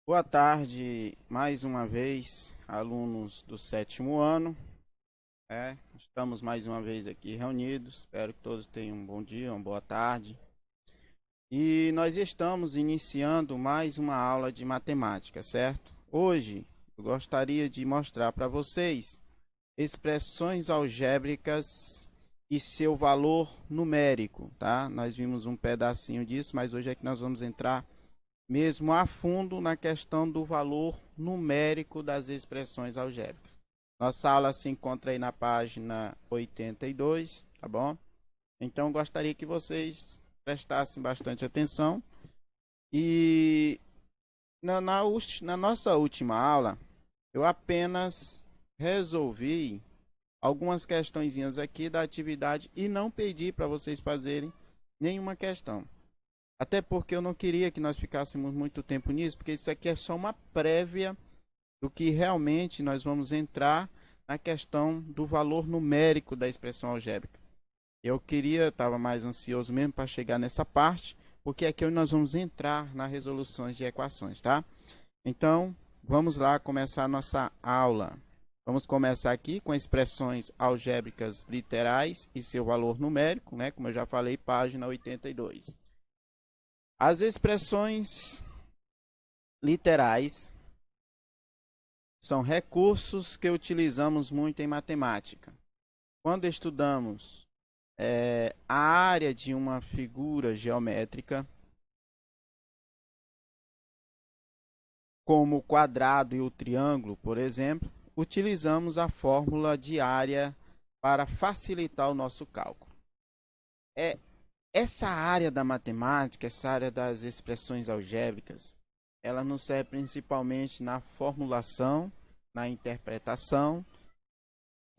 Boa tarde, mais uma vez, alunos do sétimo ano. Estamos mais uma vez aqui reunidos. Espero que todos tenham um bom dia, uma boa tarde. E nós estamos iniciando mais uma aula de matemática, certo? Hoje eu gostaria de mostrar para vocês expressões algébricas e seu valor numérico, tá? Nós vimos um pedacinho disso, mas hoje é que nós vamos entrar mesmo a fundo na questão do valor numérico das expressões algébricas. Nossa aula se encontra aí na página 82, tá bom? Então, gostaria que vocês prestassem bastante atenção. E na nossa última aula, eu apenas resolvi algumas questõezinhas aqui da atividade e não pedi para vocês fazerem nenhuma questão. Até porque eu não queria que nós ficássemos muito tempo nisso, porque isso aqui é só uma prévia do que realmente nós vamos entrar na questão do valor numérico da expressão algébrica. Estava mais ansioso mesmo para chegar nessa parte, porque aqui é onde nós vamos entrar nas resoluções de equações, tá? Então, vamos lá começar a nossa aula. Vamos começar aqui com expressões algébricas literais e seu valor numérico, né? Como eu já falei, página 82. As expressões literais são recursos que utilizamos muito em matemática. Quando estudamos a área de uma figura geométrica, como o quadrado e o triângulo, por exemplo, utilizamos a fórmula de área para facilitar o nosso cálculo. Essa área da matemática, essa área das expressões algébricas, ela nos serve principalmente na formulação, na interpretação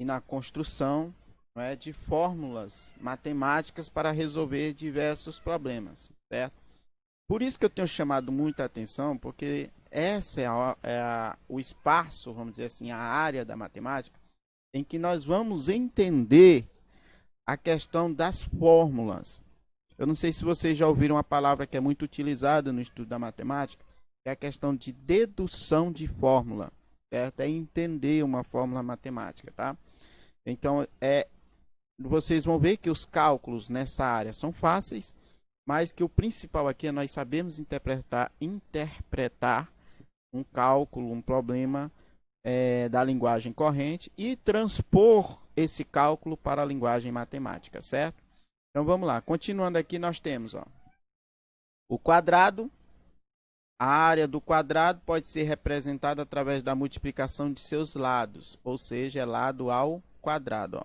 e na construção, não é, de fórmulas matemáticas para resolver diversos problemas, certo? Por isso que eu tenho chamado muita atenção, porque essa o espaço, vamos dizer assim, a área da matemática, em que nós vamos entender a questão das fórmulas. Eu não sei se vocês já ouviram uma palavra que é muito utilizada no estudo da matemática, que é a questão de dedução de fórmula, certo? É entender uma fórmula matemática, tá? Então, vocês vão ver que os cálculos nessa área são fáceis, mas que o principal aqui é nós sabemos interpretar um cálculo, um problema da linguagem corrente e transpor esse cálculo para a linguagem matemática, certo? Então vamos lá, continuando aqui nós temos o quadrado. A área do quadrado pode ser representada através da multiplicação de seus lados, ou seja, é lado ao quadrado.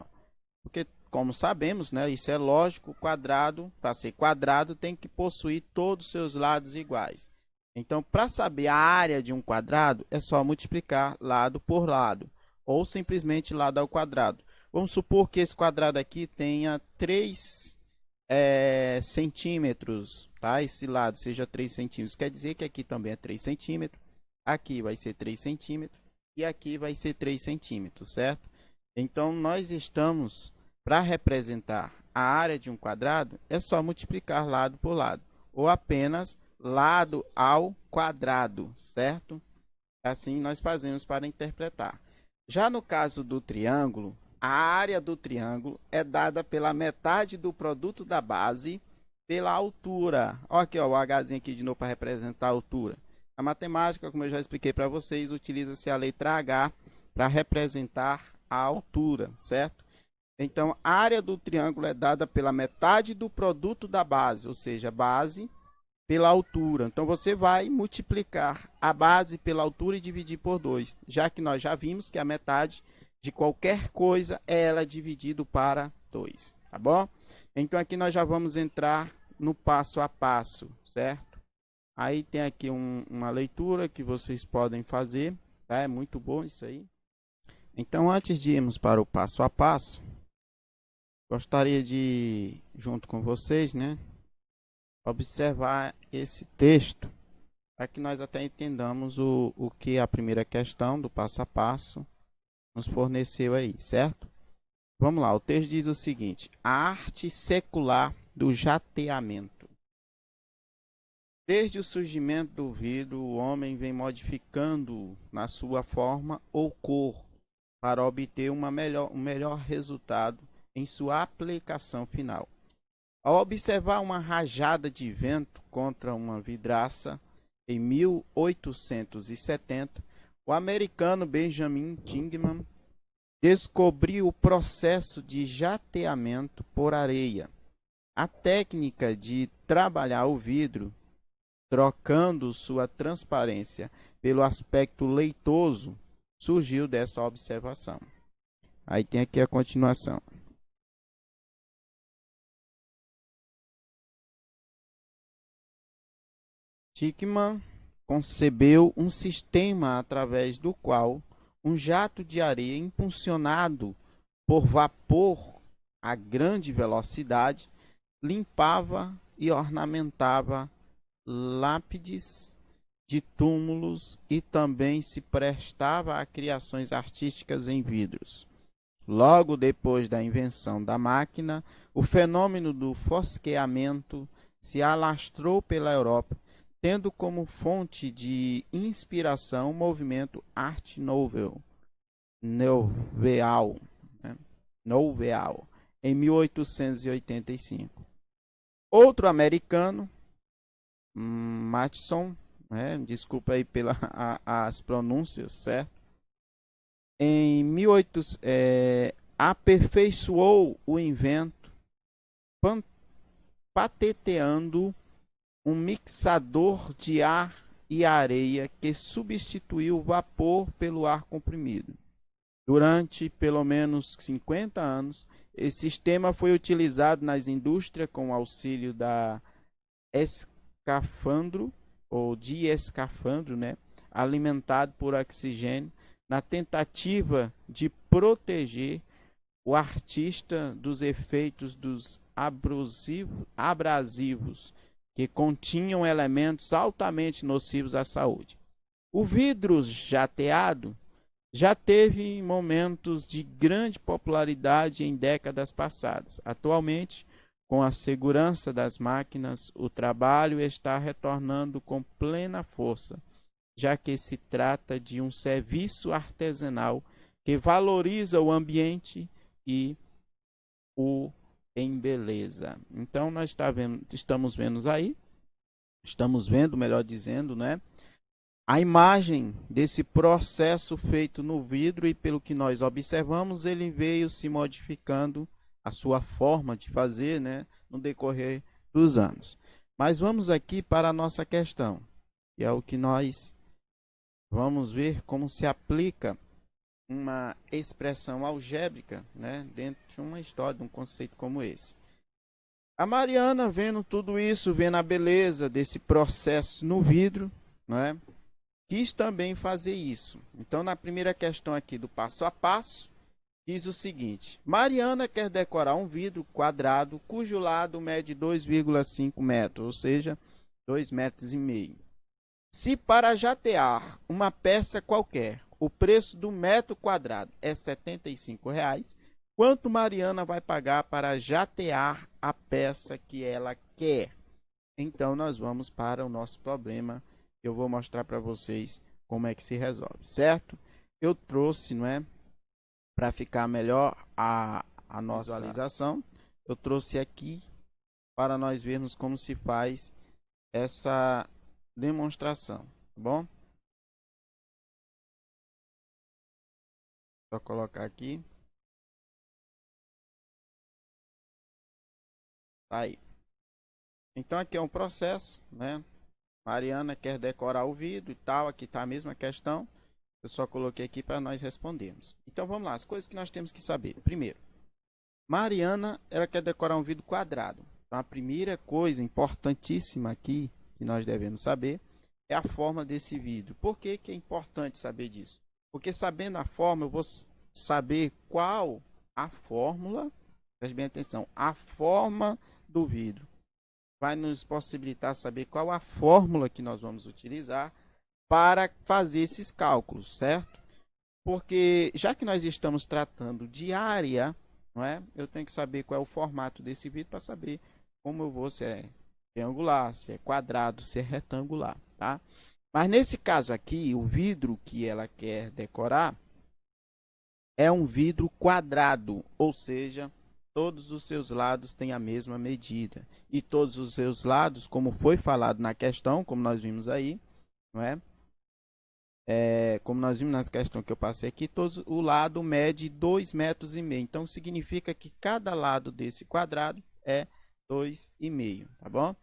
Porque, como sabemos, né, isso é lógico, o quadrado, para ser quadrado, tem que possuir todos os seus lados iguais. Então, para saber a área de um quadrado, é só multiplicar lado por lado, ou simplesmente lado ao quadrado. Vamos supor que esse quadrado aqui tenha 3 centímetros, tá? Esse lado seja 3 centímetros, quer dizer que aqui também é 3 centímetros, aqui vai ser 3 centímetros e aqui vai ser 3 centímetros, certo? Então, nós estamos, para representar a área de um quadrado, é só multiplicar lado por lado, ou apenas lado ao quadrado, certo? Assim nós fazemos para interpretar. Já no caso do triângulo, a área do triângulo é dada pela metade do produto da base pela altura. Olha aqui, ó, o Hzinho aqui de novo para representar a altura. A matemática, como eu já expliquei para vocês, utiliza-se a letra H para representar a altura, certo? Então, a área do triângulo é dada pela metade do produto da base, ou seja, base pela altura. Então, você vai multiplicar a base pela altura e dividir por 2, já que nós já vimos que a metade de qualquer coisa é ela dividido para 2, tá bom? Então, aqui nós já vamos entrar no passo a passo, certo? Aí tem aqui uma leitura que vocês podem fazer, tá? É muito bom isso aí. Então, antes de irmos para o passo a passo, gostaria de, junto com vocês, né, observar esse texto para que nós até entendamos o que a primeira questão do passo a passo nos forneceu aí, certo? Vamos lá, o texto diz o seguinte: a arte secular do jateamento. Desde o surgimento do vidro, o homem vem modificando na sua forma ou cor para obter um melhor resultado em sua aplicação final. Ao observar uma rajada de vento contra uma vidraça em 1870, o americano Benjamin Tingman descobriu o processo de jateamento por areia. A técnica de trabalhar o vidro, trocando sua transparência pelo aspecto leitoso, surgiu dessa observação. Aí tem aqui a continuação. Tingman concebeu um sistema através do qual um jato de areia impulsionado por vapor a grande velocidade limpava e ornamentava lápides de túmulos e também se prestava a criações artísticas em vidros. Logo depois da invenção da máquina, o fenômeno do fosqueamento se alastrou pela Europa, tendo como fonte de inspiração o movimento Art Nouveau, em 1885. Outro americano, Matheson, desculpa aí as pronúncias, certo? Em 1800, aperfeiçoou o invento, patenteando um mixador de ar e areia que substituiu o vapor pelo ar comprimido. Durante pelo menos 50 anos, esse sistema foi utilizado nas indústrias com auxílio da escafandro ou de escafandro, alimentado por oxigênio, na tentativa de proteger o artista dos efeitos dos abrasivos que continham elementos altamente nocivos à saúde. O vidro jateado já teve momentos de grande popularidade em décadas passadas. Atualmente, com a segurança das máquinas, o trabalho está retornando com plena força, já que se trata de um serviço artesanal que valoriza o ambiente e o embeleza. Então, nós estamos vendo, melhor dizendo, a imagem desse processo feito no vidro, e pelo que nós observamos, ele veio se modificando a sua forma de fazer, no decorrer dos anos. Mas vamos aqui para a nossa questão, que é o que nós vamos ver como se aplica uma expressão algébrica, dentro de uma história, de um conceito como esse. A Mariana, vendo tudo isso, vendo a beleza desse processo no vidro, quis também fazer isso. Então, na primeira questão aqui do passo a passo, diz o seguinte: Mariana quer decorar um vidro quadrado cujo lado mede 2,5 metros, ou seja, 2,5 metros. Se para jatear uma peça qualquer, o preço do metro quadrado é R$ 75, quanto Mariana vai pagar para jatear a peça que ela quer? Então, nós vamos para o nosso problema. Eu vou mostrar para vocês como é que se resolve, certo? Eu trouxe, para ficar melhor a nossa visualização, eu trouxe aqui para nós vermos como se faz essa demonstração, tá bom? Só colocar aqui. Tá aí. Então aqui é um processo, Mariana quer decorar o vidro e tal, aqui está a mesma questão. Eu só coloquei aqui para nós respondermos. Então vamos lá, as coisas que nós temos que saber. Primeiro, Mariana, ela quer decorar um vidro quadrado. Então a primeira coisa importantíssima aqui que nós devemos saber é a forma desse vidro. Por que que é importante saber disso? Porque sabendo a forma, eu vou saber qual a fórmula, preste bem atenção, a forma do vidro vai nos possibilitar saber qual a fórmula que nós vamos utilizar para fazer esses cálculos, certo? Porque já que nós estamos tratando de área, eu tenho que saber qual é o formato desse vidro para saber como eu vou, se é triangular, se é quadrado, se é retangular, tá? Mas nesse caso aqui, o vidro que ela quer decorar é um vidro quadrado, ou seja, todos os seus lados têm a mesma medida. E todos os seus lados, como foi falado na questão, como nós vimos aí, não é? Como nós vimos na questão que eu passei aqui, o lado mede 2,5 metros. Então, significa que cada lado desse quadrado é 2,5, tá bom?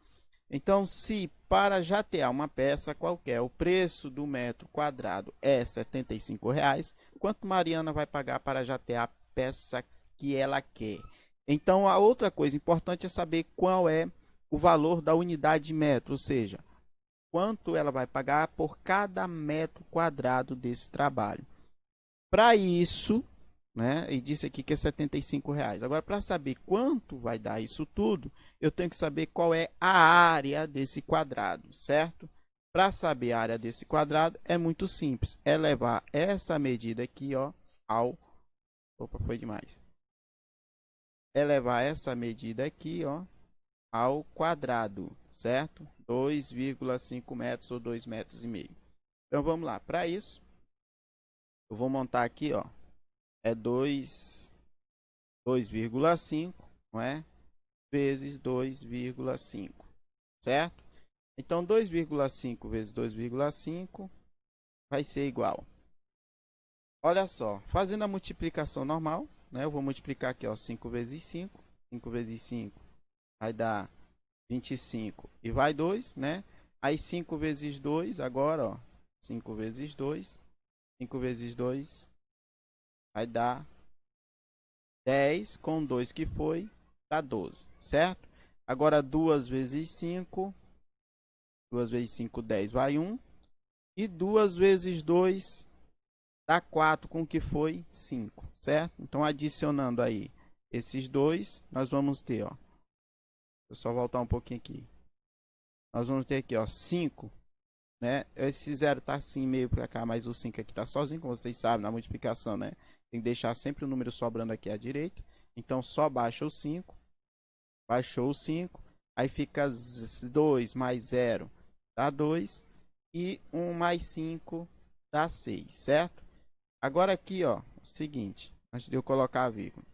Então, se para jatear uma peça qualquer, o preço do metro quadrado é R$ 75,00, quanto Mariana vai pagar para jatear a peça que ela quer? Então, a outra coisa importante é saber qual é o valor da unidade de metro, ou seja, quanto ela vai pagar por cada metro quadrado desse trabalho. Para isso, né, e disse aqui que é R$ 75,00. Agora, para saber quanto vai dar isso tudo, eu tenho que saber qual é a área desse quadrado, certo? Para saber a área desse quadrado, é muito simples. É levar essa medida aqui, ó, ao... Opa, foi demais. É levar essa medida aqui, ó, ao quadrado, certo? 2,5 metros ou 2,5 metros. Então, vamos lá. Para isso, eu vou montar aqui, ó, é 2,5, não é? Vezes 2,5, certo? Então, 2,5 vezes 2,5 vai ser igual. Olha só, fazendo a multiplicação normal, né? Eu vou multiplicar aqui, ó, 5 vezes 5. 5 vezes 5 vai dar 25 e vai 2, né? Aí 5 vezes 2, agora, ó, 5 vezes 2, 5 vezes 2 vai dar 10, com 2 que foi, dá 12, certo? Agora 2 vezes 5, 2 vezes 5, 10, vai 1. E 2 vezes 2 dá 4, com que foi 5, certo? Então, adicionando aí esses dois, nós vamos ter, ó, vou só voltar um pouquinho aqui. Nós vamos ter aqui, ó, 5, né? Esse 0 tá assim meio para cá, mas o 5 aqui tá sozinho, como vocês sabem, na multiplicação, né? Tem que deixar sempre o número sobrando aqui à direita. Então, só baixa o 5. Baixou o 5. Aí fica 2 mais 0 dá 2. E 1 mais 5 dá 6, certo? Agora aqui, ó, o seguinte, antes de eu colocar a vírgula.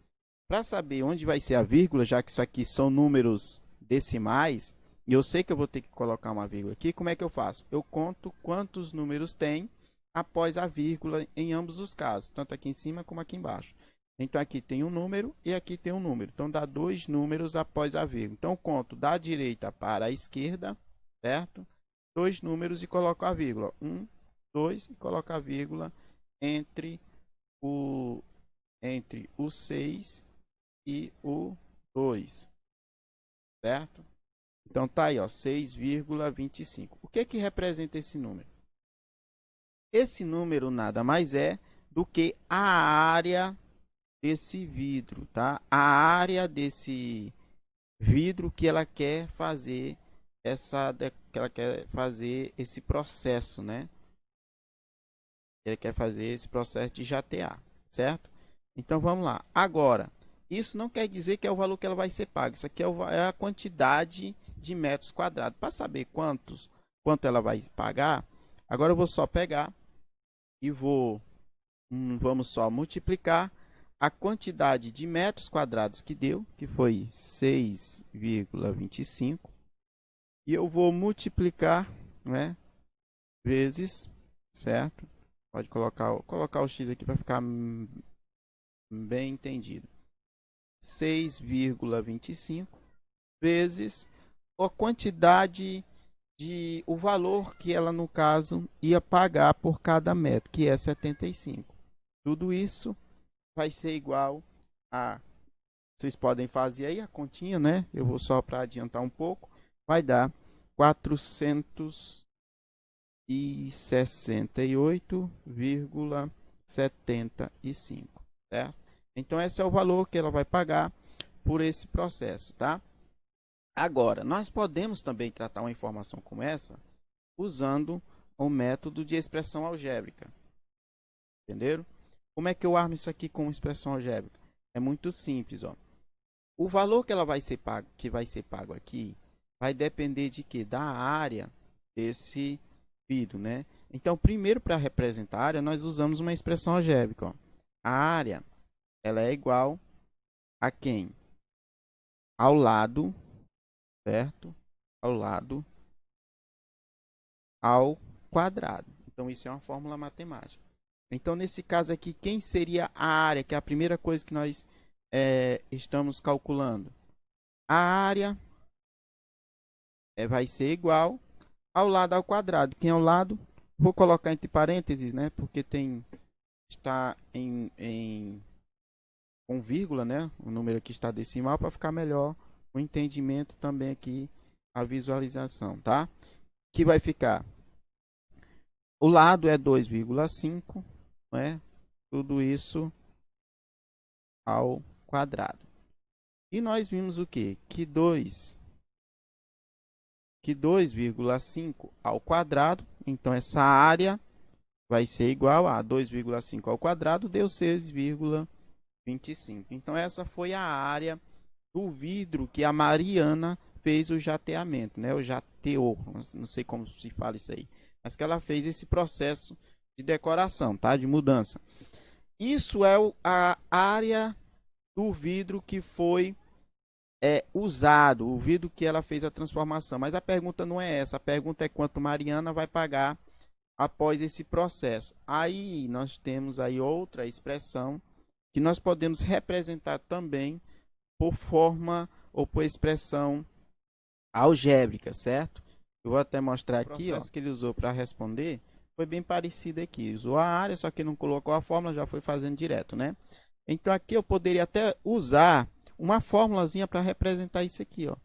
Para saber onde vai ser a vírgula, já que isso aqui são números decimais, e eu sei que eu vou ter que colocar uma vírgula aqui, como é que eu faço? Eu conto quantos números tem após a vírgula em ambos os casos, tanto aqui em cima como aqui embaixo. Então, aqui tem um número e aqui tem um número. Então, dá 2 números após a vírgula. Então, eu conto da direita para a esquerda, certo? 2 números e coloco a vírgula. 1, 2 e coloco a vírgula entre o 6 e o 2, certo? Então, tá aí, ó, 6,25. O que que representa esse número? Esse número nada mais é do que a área desse vidro, tá? A área desse vidro que ela quer fazer que ela quer fazer esse processo, né? Ele quer fazer esse processo de jatear, certo? Então vamos lá. Agora, isso não quer dizer que é o valor que ela vai ser paga. Isso aqui é a quantidade de metros quadrados. Para saber quanto ela vai pagar, agora eu vou só pegar e vamos só multiplicar a quantidade de metros quadrados que deu, que foi 6,25, e eu vou multiplicar, né, vezes, certo? Pode colocar o x aqui para ficar bem entendido. 6,25 vezes a quantidade o valor que ela, no caso, ia pagar por cada metro, que é 75. Tudo isso vai ser igual a... Vocês podem fazer aí a continha, né? Eu vou só para adiantar um pouco. Vai dar 468,75, certo? Então, esse é o valor que ela vai pagar por esse processo, tá? Agora, nós podemos também tratar uma informação como essa usando o método de expressão algébrica. Entenderam? Como é que eu armo isso aqui com expressão algébrica? É muito simples, ó. O valor que vai ser pago aqui vai depender de quê? Da área desse vidro, né? Então, primeiro, para representar a área, nós usamos uma expressão algébrica. Ó. A área, ela é igual a quem? Ao lado, certo? Ao lado ao quadrado. Então, isso é uma fórmula matemática. Então, nesse caso aqui, quem seria a área, que é a primeira coisa que nós estamos calculando? A área vai ser igual ao lado ao quadrado. Quem é o lado? Vou colocar entre parênteses, né? Porque está com vírgula, né? O número aqui está decimal para ficar melhor o entendimento também aqui, a visualização, tá? Que vai ficar. O lado é 2,5, né? Tudo isso ao quadrado. E nós vimos o quê? Que 2,5 ao quadrado, então essa área vai ser igual a 2,5 ao quadrado, deu 6,25. Então essa foi a área do vidro que a Mariana fez o jateamento, né? O jateou, não sei como se fala isso aí, mas que ela fez esse processo de decoração, tá? De mudança. Isso é a área do vidro que foi usado, o vidro que ela fez a transformação. Mas a pergunta não é essa, a pergunta é quanto Mariana vai pagar após esse processo. Aí nós temos aí outra expressão que nós podemos representar também por forma ou por expressão algébrica, certo? Eu vou até mostrar aqui, o processo que ele usou para responder foi bem parecido aqui. Usou a área, só que não colocou a fórmula, já foi fazendo direto, né? Então aqui eu poderia até usar uma fórmulazinha para representar isso aqui, ó,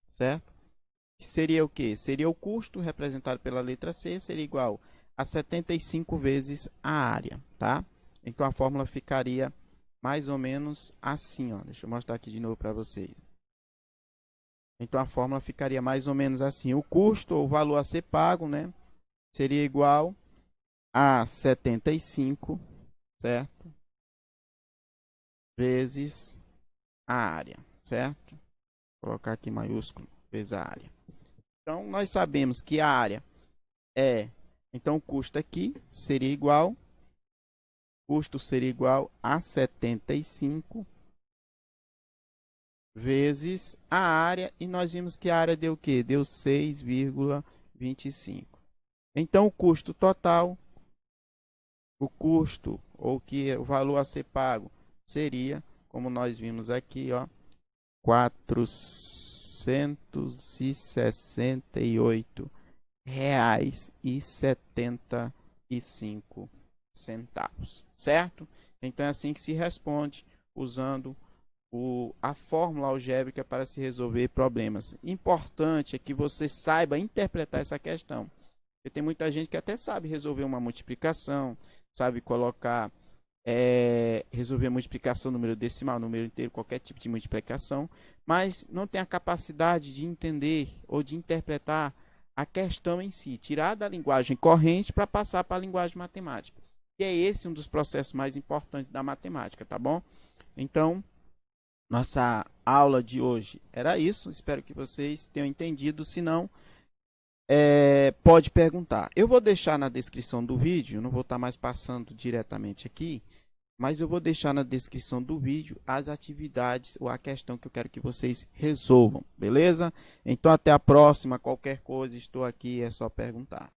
certo? Que seria o quê? Seria o custo representado pela letra C, seria igual a 75 vezes a área, tá? Então a fórmula ficaria mais ou menos assim, ó. Deixa eu mostrar aqui de novo para vocês. Então a fórmula ficaria mais ou menos assim. O custo, ou o valor a ser pago, né, seria igual a 75, certo? Vezes a área, certo? Vou colocar aqui maiúsculo, vezes a área. Então, nós sabemos que a área então o custo aqui seria igual, a 75 vezes a área, e nós vimos que a área deu o quê? Deu 6,25. Então, o custo total, ou que o valor a ser pago, seria, como nós vimos aqui, ó, 468 reais e 75 centavos, certo? Então é assim que se responde usando a fórmula algébrica para se resolver problemas. Importante é que você saiba interpretar essa questão. Porque tem muita gente que até sabe resolver uma multiplicação, sabe colocar resolver a multiplicação, número decimal, número inteiro, qualquer tipo de multiplicação, mas não tem a capacidade de entender ou de interpretar a questão em si, tirar da linguagem corrente para passar para a linguagem matemática. E é esse um dos processos mais importantes da matemática, tá bom? Então, nossa aula de hoje era isso. Espero que vocês tenham entendido. Se não, pode perguntar. Eu vou deixar na descrição do vídeo, não vou estar mais passando diretamente aqui, mas eu vou deixar na descrição do vídeo as atividades ou a questão que eu quero que vocês resolvam, beleza? Então, até a próxima. Qualquer coisa, estou aqui, é só perguntar.